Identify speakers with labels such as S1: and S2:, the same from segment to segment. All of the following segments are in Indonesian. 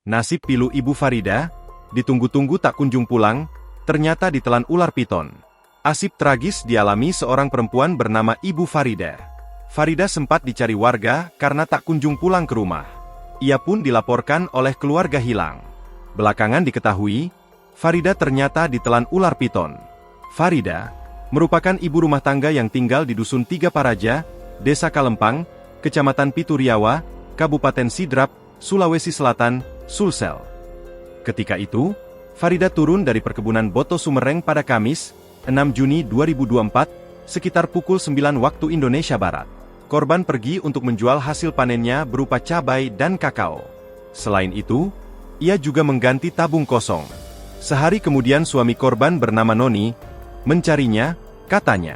S1: Nasib pilu Ibu Farida, ditunggu-tunggu tak kunjung pulang, ternyata ditelan ular piton. Nasib tragis dialami seorang perempuan bernama Ibu Farida. Farida sempat dicari warga karena tak kunjung pulang ke rumah. Ia pun dilaporkan oleh keluarga hilang. Belakangan diketahui, Farida ternyata ditelan ular piton. Farida merupakan ibu rumah tangga yang tinggal di Dusun Tiga Paraja, Desa Kalempang, Kecamatan Pituriawa, Kabupaten Sidrap, Sulawesi Selatan, Sulsel. Ketika itu, Farida turun dari perkebunan Boto Sumereng pada Kamis, 6 Juni 2024, sekitar pukul 9 waktu Indonesia Barat. Korban pergi untuk menjual hasil panennya berupa cabai dan kakao. Selain itu, ia juga mengganti tabung kosong. Sehari kemudian suami korban bernama Noni mencarinya, katanya.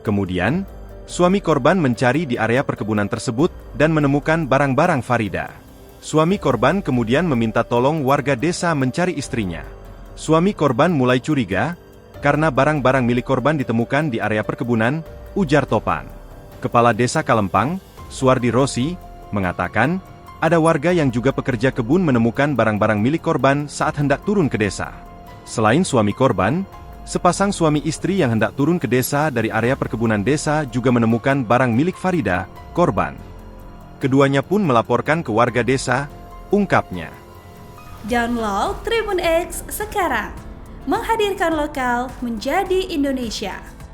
S1: Kemudian, suami korban mencari di area perkebunan tersebut dan menemukan barang-barang Farida. Suami korban kemudian meminta tolong warga desa mencari istrinya. Suami korban mulai curiga, karena barang-barang milik korban ditemukan di area perkebunan, ujar Topan. Kepala Desa Kalempang, Suwardi Rosi, mengatakan, ada warga yang juga pekerja kebun menemukan barang-barang milik korban saat hendak turun ke desa. Selain suami korban, sepasang suami istri yang hendak turun ke desa dari area perkebunan desa juga menemukan barang milik Farida, korban. Keduanya pun melaporkan ke warga desa, ungkapnya.
S2: Download Tribun X sekarang, menghadirkan lokal menjadi Indonesia.